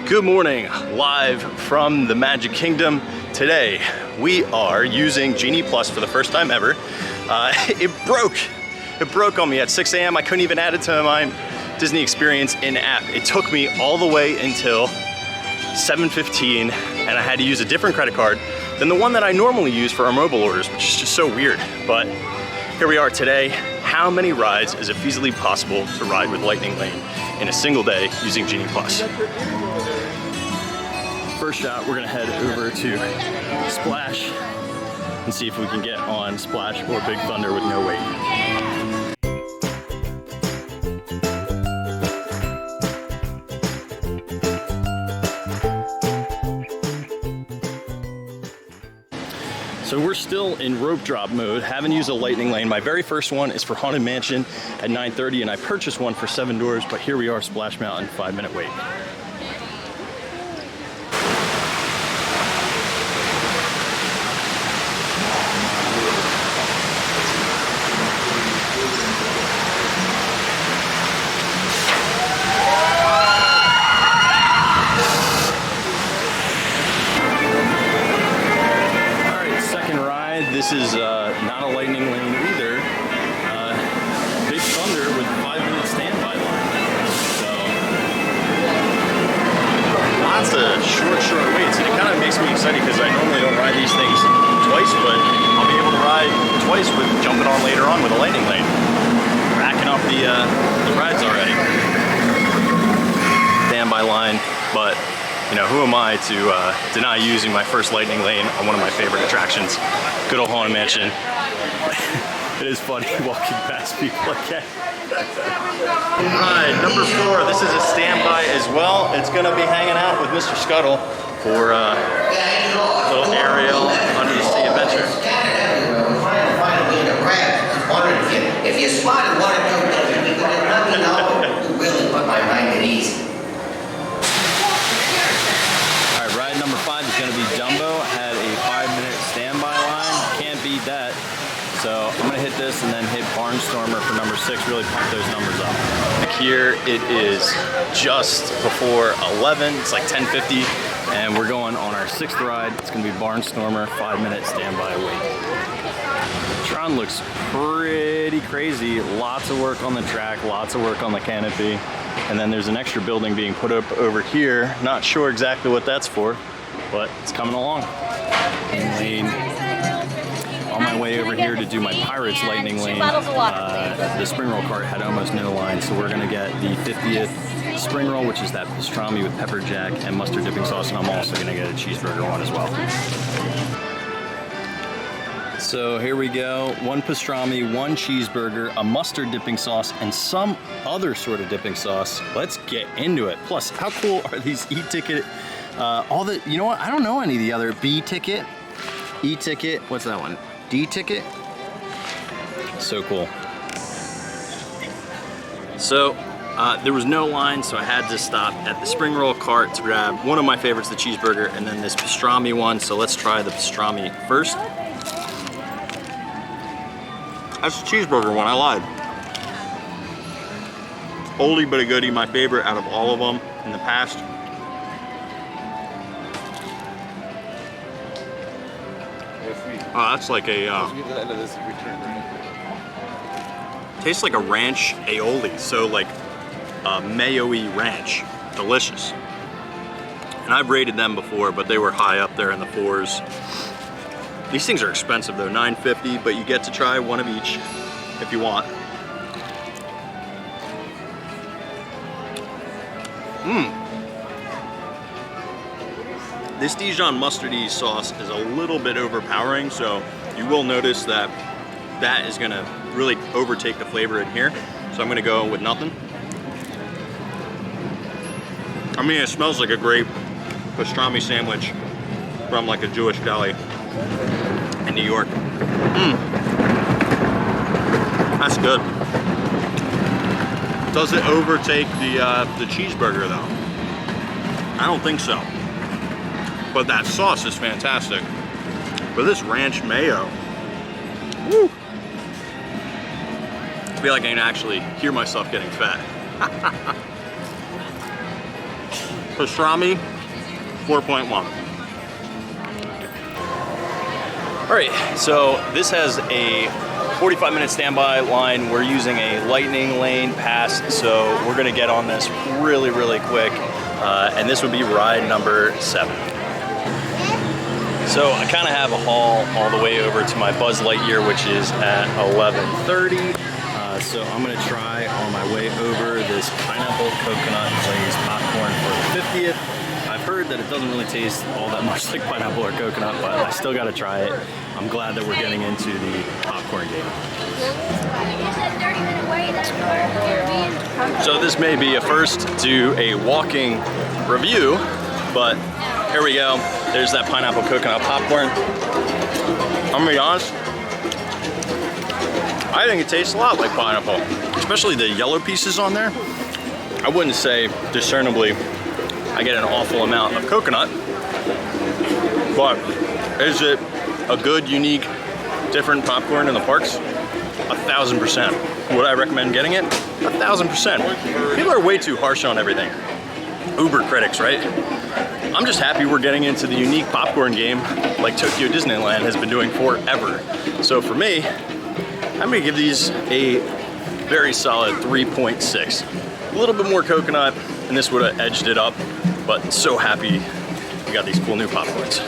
Good morning, live from the Magic Kingdom. Today, we are using Genie Plus for the first time ever. It broke on me at 6 a.m. I couldn't even add it to my Disney Experience in-app. It took me all the way until 7:15, and I had to use a different credit card than the one that I normally use for our mobile orders, which is just so weird. But here we are today. How many rides is it feasibly possible to ride with Lightning Lane in a single day using Genie Plus? First shot, we're gonna head over to Splash and see if we can get on Splash or Big Thunder with no wait. So we're still in rope drop mode, haven't used a Lightning Lane. My very first one is for Haunted Mansion at 9:30, and I purchased one for $7, but here we are, Splash Mountain, 5-minute wait. This is not a Lightning Lane either. Big Thunder with 5-minute standby line. So lots of short waits, and it kind of makes me excited because I normally don't ride these things twice, but I'll be able to ride twice with jumping on later on with a Lightning Lane. Racking up the rides already. Standby line, but you know, who am I to deny using my first Lightning Lane on one of my favorite attractions? Good old Haunted Mansion. It is funny walking past people like that. Alright, number 4. This is a standby as well. It's going to be hanging out with Mr. Scuttle for a little aerial under the sea adventure. If you spotted one or two things, you could let me know. You really put my mind at ease. Alright, ride number 5 is going to be Dumbo. Had a 5-minute standby line. Can't beat that. So I'm going to hit this and then hit Barnstormer for number 6. Really pump those numbers up. Back here, it is just before 11. It's like 10:50. And we're going on our 6th ride. It's going to be Barnstormer, 5-minute standby wait. Tron looks pretty crazy. Lots of work on the track, lots of work on the canopy. And then there's an extra building being put up over here. Not sure exactly what that's for, but it's coming along. Lane. On my way over here to do my Pirates Lightning Lane. The spring roll cart had almost no line, so we're gonna get the 50th spring roll, which is that pastrami with pepper jack and mustard dipping sauce, and I'm also gonna get a cheeseburger one as well. So here we go, 1 pastrami, 1 cheeseburger, a mustard dipping sauce, and some other sort of dipping sauce. Let's get into it. Plus, how cool are these e-ticket, you know what, I don't know any of the other B-ticket, E-ticket, what's that one? D-ticket? So cool. So, there was no line, so I had to stop at the spring roll cart to grab one of my favorites, the cheeseburger, and then this pastrami one. So let's try the pastrami first. That's the cheeseburger one, I lied. Oldie but a goodie, my favorite out of all of them in the past. Oh, that's like a, tastes like a ranch aioli, so like mayo-y ranch, delicious. And I've rated them before, but they were high up there in the 4s. These things are expensive though, $9.50, but you get to try one of each if you want. This Dijon mustardy sauce is a little bit overpowering, so you will notice that that is gonna really overtake the flavor in here. So I'm gonna go with nothing. I mean, it smells like a great pastrami sandwich from like a Jewish deli in New York. That's good. Does it overtake the cheeseburger though? I don't think so. But that sauce is fantastic. But this ranch mayo, woo! I feel like I can actually hear myself getting fat. Pastrami, 4.1. All right, so this has a 45-minute standby line. We're using a Lightning lane pass, so we're gonna get on this really, really quick. And this would be ride number 7. So I kind of have a haul all the way over to my Buzz Lightyear, which is at 11:30. So I'm gonna try on my way over this pineapple coconut glazed popcorn for the 50th. I've heard that it doesn't really taste all that much like pineapple or coconut, but I still gotta try it. I'm glad that we're getting into the popcorn game. So this may be a first to a walking review, but here we go. There's that pineapple coconut popcorn. I'm gonna be honest, I think it tastes a lot like pineapple, especially the yellow pieces on there. I wouldn't say discernibly I get an awful amount of coconut, but is it a good, unique, different popcorn in the parks? 1,000%. Would I recommend getting it? 1,000%. People are way too harsh on everything. Uber critics, right? I'm just happy we're getting into the unique popcorn game like Tokyo Disneyland has been doing forever. So for me, I'm gonna give these a very solid 3.6. A little bit more coconut, and this would have edged it up, but so happy we got these cool new popcorns.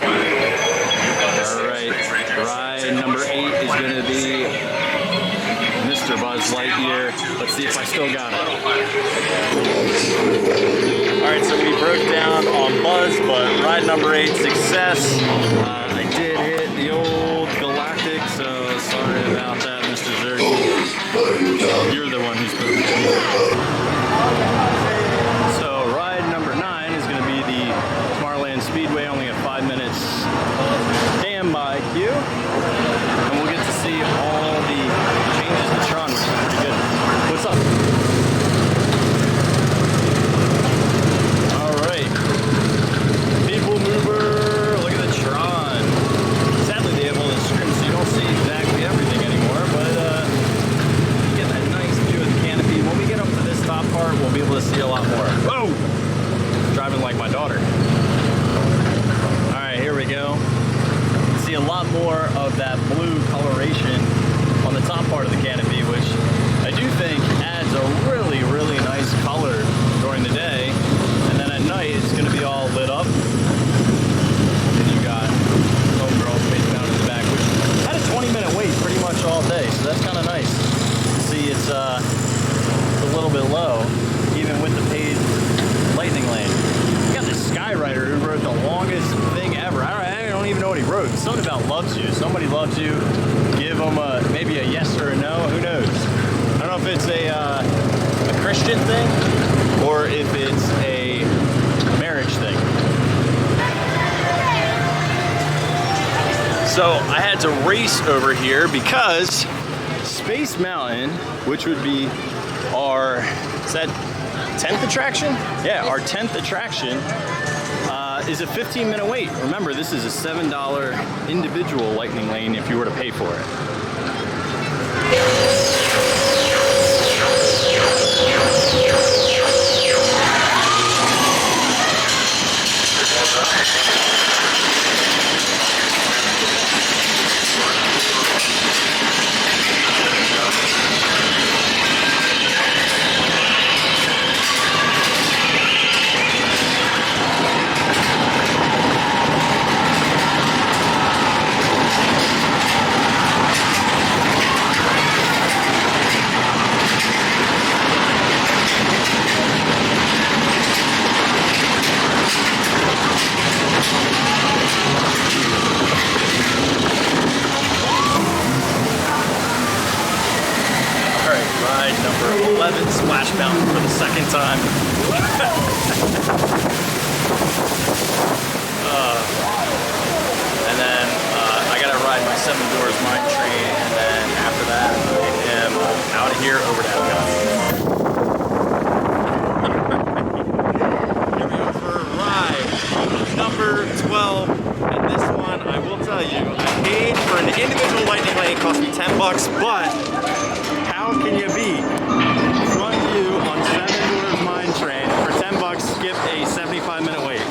All right, ride number 8 is gonna be Mr. Buzz Lightyear. Let's see if I still got it. All right, so we broke down on Buzz, but ride number 8, success. I did hit the old Galactic, so sorry about that, Mr. Zerg. You're the one who's putting it. So ride number 9 is gonna be the Tomorrowland Speedway, only a 5 minutes standby queue. And we'll get to see all the changes to Tron, which is pretty good. What's up? All right. People mover, look at the Tron. Sadly, they have all this screen, so you don't see exactly everything anymore, but you get that nice view of the canopy. When we get up to this top part, we'll be able to see a lot more. Whoa! Driving like my daughter. All right, here we go. See a lot more of that blue coloration on the top part of the canopy, which I do think adds a really, really nice color during the day. And then at night, it's gonna be all lit up. And you got homegirl face down in the back, which had a 20-minute wait pretty much all day, so that's kind of nice. See, it's a little bit low, even with the paid Lightning lane. You got this Skywriter who wrote the longest thing ever. I don't even know what he wrote. Something about loves you. Somebody loves you. Give them maybe a yes or a no. Who knows? I don't know if it's a Christian thing or if it's a marriage thing. So I had to race over here because Space Mountain, which would be our, is that 10th attraction? Yeah, our 10th attraction is a 15-minute wait. Remember, this is a $7 individual Lightning lane if you were to pay for it. Number 11, Splash Mountain for the second time. And then I gotta ride my 7 Doors Mine Train, and then after that I am out of here over to Epcot. Here we go for ride number 12, and this one I will tell you, I paid for an individual Lightning lane, it cost me $10, but how can you beat front view on 7 Doors Mine Train for $10? Skip skip a 75-minute wait.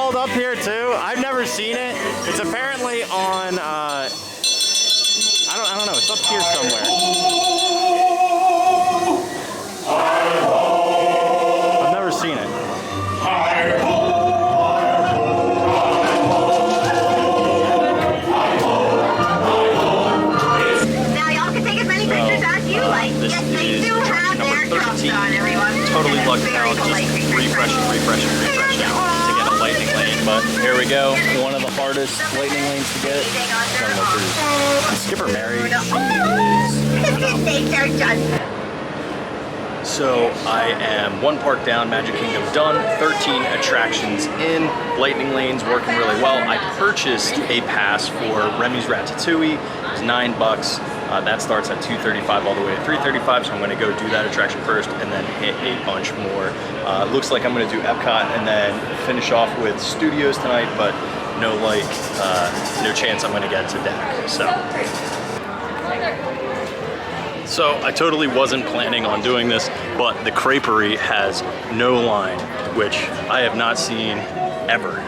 Up here too. I've never seen it. It's apparently on I don't know, it's up here somewhere. I've never seen it. Now y'all can take as many pictures as you like. Yes, they do have their trucks on, everyone. Totally lucked out, just refreshing to get a lightning lane, but here we go. One of the hardest lightning lanes to get. Skipper Mary. So I am one park down, Magic Kingdom done, 13 attractions in, lightning lanes working really well. I purchased a pass for Remy's Ratatouille. It was $9. That starts at $235 all the way to $335, so I'm going to go do that attraction first and then hit a bunch more. Looks like I'm going to do Epcot and then finish off with Studios tonight, but no chance I'm going to get to deck. So I totally wasn't planning on doing this, but the creperie has no line, which I have not seen ever,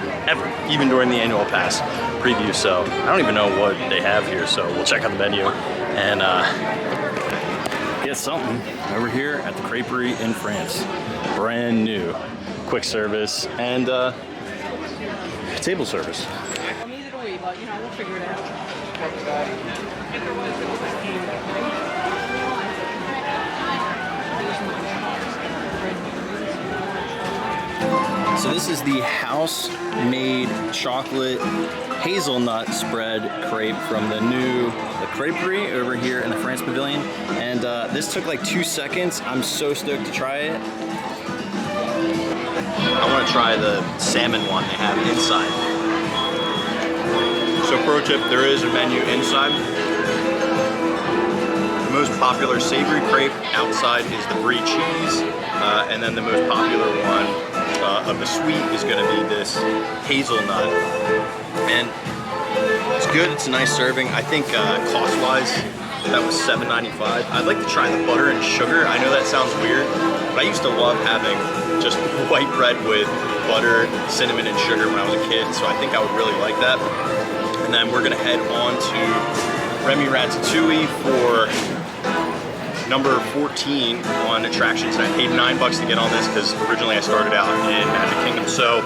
even during the annual pass preview. So I don't even know what they have here, so we'll check out the menu and get something over here at the creperie in France. Brand new, quick service and table service. Neither do we, but you know, we'll figure it out. So this is the house-made chocolate hazelnut spread crepe from the creperie over here in the France Pavilion. And this took like 2 seconds. I'm so stoked to try it. I want to try the salmon one they have inside. So pro tip, there is a menu inside. The most popular savory crepe outside is the brie cheese. And then the most popular one of the sweet is going to be this hazelnut, and it's good. It's a nice serving. I think cost-wise, that was $7.95. I'd like to try the butter and sugar. I know that sounds weird, but I used to love having just white bread with butter, cinnamon, and sugar when I was a kid, so I think I would really like that. And then we're going to head on to Remy Ratatouille for number 14 on attractions, and I paid $9 to get on this because originally I started out in Magic Kingdom. So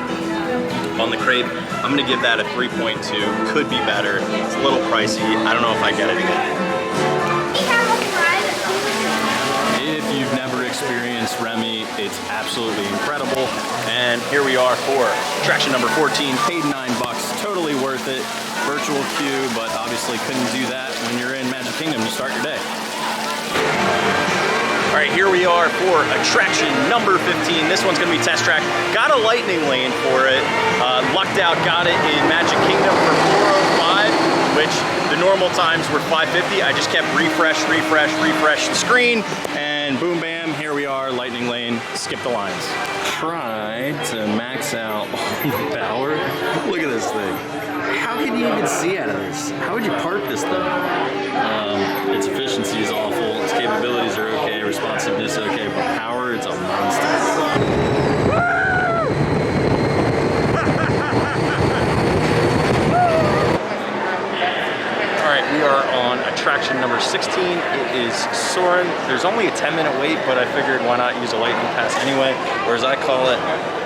on the crepe, I'm gonna give that a 3.2. Could be better. It's a little pricey. I don't know if I get it again. If you've never experienced Remy, it's absolutely incredible. And here we are for attraction number 14. Paid $9, totally worth it. Virtual queue, but obviously couldn't do that when you're in Magic Kingdom to start your day. All right, here we are for attraction number 15. This one's gonna be test track. Got a lightning lane for it. Lucked out, got it in Magic Kingdom for $405, which the normal times were $550. I just kept refresh the screen, and boom, bam, here we are, lightning lane, skip the lines. Tried to max out all the power. Look at this thing. How can you even see out of this? How would you park this thing? Its efficiency is awful, its capabilities are okay, responsiveness okay, but power, it's a monster. Alright, we are on attraction number 16. It is Soarin'. There's only a 10-minute wait, but I figured why not use a lightning pass anyway, or as I call it,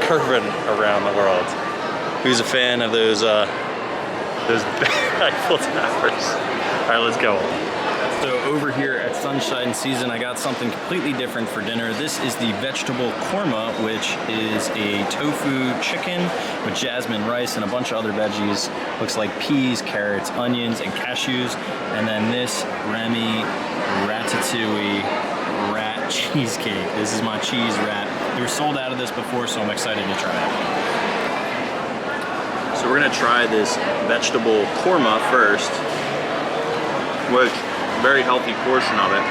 curving around the world. Who's a fan of those Eiffel Towers? All right, let's go. So over here at sunshine season, I got something completely different for dinner. This is the vegetable korma, which is a tofu chicken with jasmine rice and a bunch of other veggies. Looks like peas, carrots, onions, and cashews. And then this Remy Ratatouille rat cheesecake. This is my cheese rat. They were sold out of this before, so I'm excited to try it. So we're gonna try this vegetable korma first, which very healthy portion of it.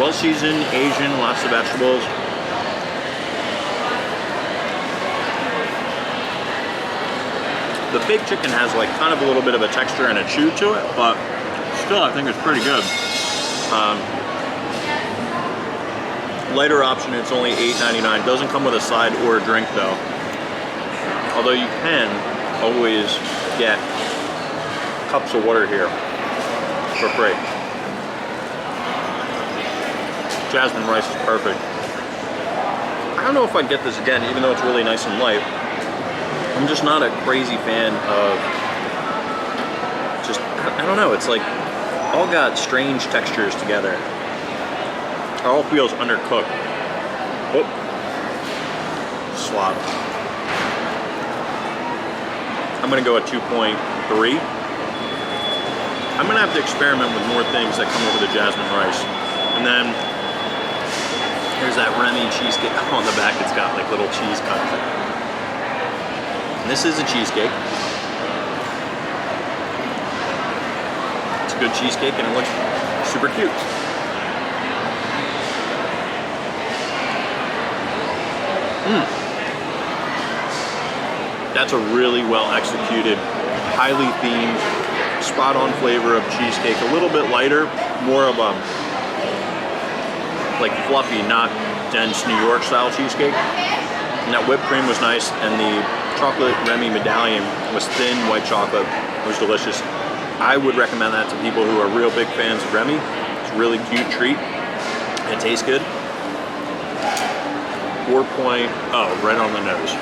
Well seasoned, Asian, lots of vegetables. The fake chicken has like kind of a little bit of a texture and a chew to it, but still I think it's pretty good. Lighter option, it's only $8.99. Doesn't come with a side or a drink though. Although you can always get cups of water here for free. Jasmine rice is perfect. I don't know if I'd get this again, even though it's really nice and light. I'm just not a crazy fan of just, I don't know, it's like all got strange textures together. It all feels undercooked. Oh, slop. I'm gonna go at 2.3. I'm gonna have to experiment with more things that come over the jasmine rice. And then there's that Remy cheesecake on the back. It's got like little cheese cuts. And this is a cheesecake. It's a good cheesecake and it looks super cute. That's a really well executed, highly themed, spot on flavor of cheesecake. A little bit lighter, more of a like fluffy, not dense New York style cheesecake. And that whipped cream was nice, and the chocolate Remy medallion was thin white chocolate. It was delicious. I would recommend that to people who are real big fans of Remy. It's a really cute treat. It tastes good. 4.0, right on the nose.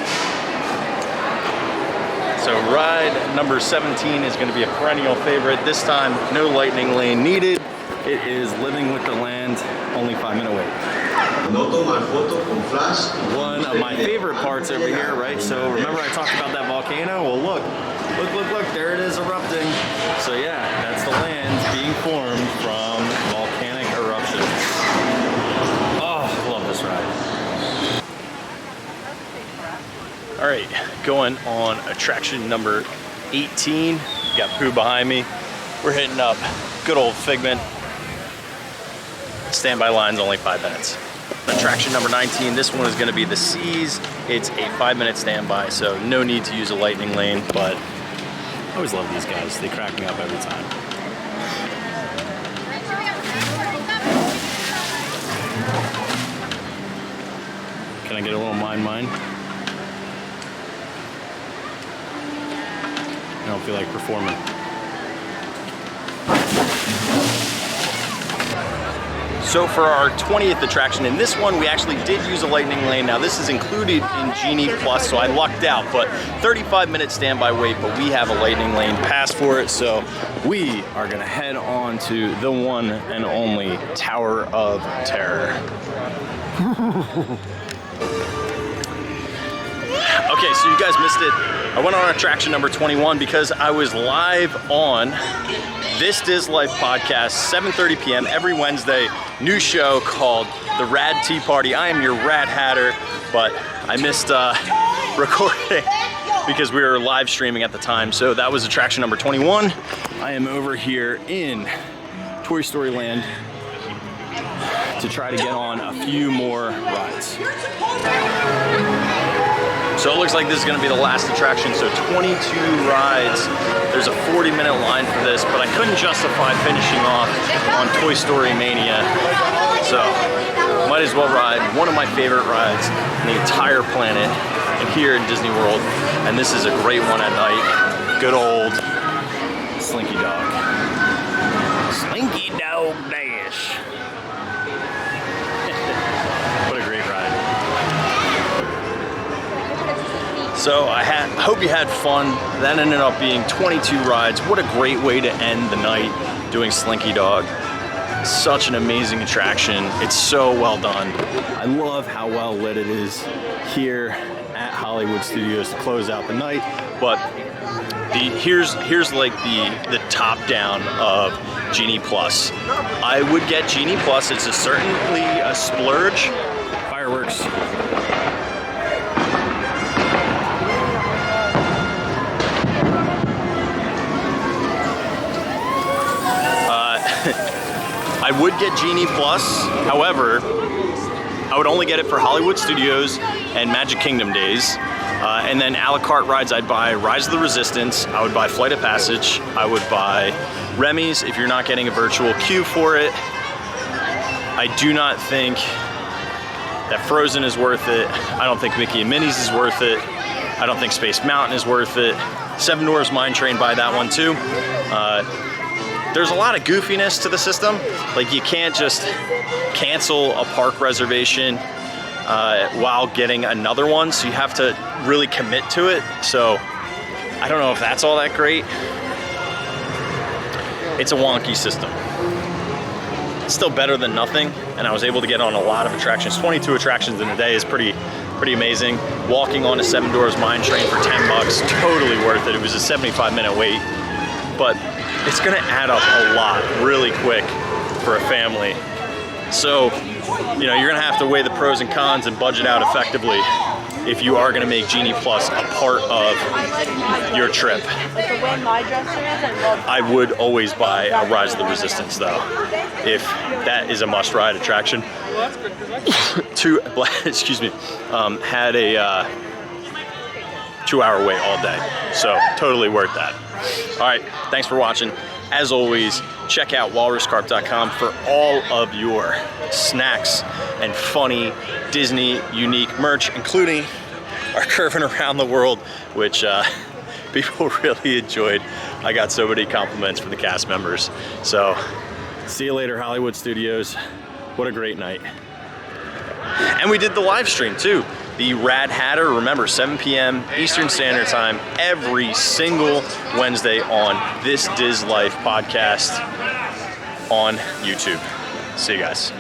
So ride number 17 is going to be a perennial favorite. This time, no lightning lane needed. It is Living with the Land, only 5-minute wait. One of my favorite parts over here, right? So remember I talked about that volcano? Well, look, there it is erupting. So yeah, that's the land being formed from volcanic eruption. Oh, I love this ride. All right, going on attraction number 18. Got Pooh behind me. We're hitting up good old Figment. Standby line's only 5 minutes. Attraction number 19, this one is gonna be the Seas. It's a 5-minute standby, so no need to use a lightning lane, but I always love these guys. They crack me up every time. Can I get a little mine? I don't feel like performing. So for our 20th attraction, in this one we actually did use a lightning lane. Now this is included in Genie Plus, so I lucked out, but 35-minute standby wait, but we have a lightning lane pass for it, so we are gonna head on to the one and only Tower of Terror. Okay, so you guys missed it. I went on attraction number 21 because I was live on This Diz Life podcast, 7:30 p.m. every Wednesday. New show called The Rad Tea Party. I am your Rad Hatter, but I missed recording because we were live streaming at the time. So that was attraction number 21. I am over here in Toy Story Land to try to get on a few more rides. So it looks like this is gonna be the last attraction, so 22 rides. There's a 40-minute line for this, but I couldn't justify finishing off on Toy Story Mania. So, might as well ride one of my favorite rides on the entire planet and here in Disney World. And this is a great one at night. Good old Slinky Dog. Slinky Dog Dash. What a great ride. So I hope you had fun. That ended up being 22 rides. What a great way to end the night doing Slinky Dog. Such an amazing attraction. It's so well done. I love how well lit it is here at Hollywood Studios to close out the night. But here's like the top down of Genie Plus. I would get Genie Plus. It's certainly a splurge. Fireworks. I would get Genie Plus, however, I would only get it for Hollywood Studios and Magic Kingdom days. And then a la carte rides, I'd buy Rise of the Resistance, I would buy Flight of Passage, I would buy Remy's if you're not getting a virtual queue for it. I do not think that Frozen is worth it. I don't think Mickey and Minnie's is worth it. I don't think Space Mountain is worth it. Seven Dwarfs Mine Train, buy that one too. There's a lot of goofiness to the system. Like you can't just cancel a park reservation while getting another one, so you have to really commit to it. So I don't know if that's all that great. It's a wonky system. It's still better than nothing, and I was able to get on a lot of attractions. 22 attractions in a day is pretty amazing. Walking on a Seven Dwarfs Mine Train for 10 bucks, totally worth it. It was a 75-minute wait, but it's gonna add up a lot really quick for a family. So, you know, you're gonna have to weigh the pros and cons and budget out effectively if you are gonna make Genie Plus a part of your trip. I would always buy a Rise of the Resistance though, if that is a must-ride attraction. Excuse me, had a 2-hour wait all day, so totally worth that. All right, thanks for watching. As always, check out walruscarp.com for all of your snacks and funny Disney unique merch, including our Curving Around the World, which people really enjoyed. I got so many compliments from the cast members. So, see you later, Hollywood Studios. What a great night. And we did the live stream too. The Rad Hatter, remember 7 p.m. Eastern Standard Time every single Wednesday on This Diz Life podcast on YouTube. See you guys.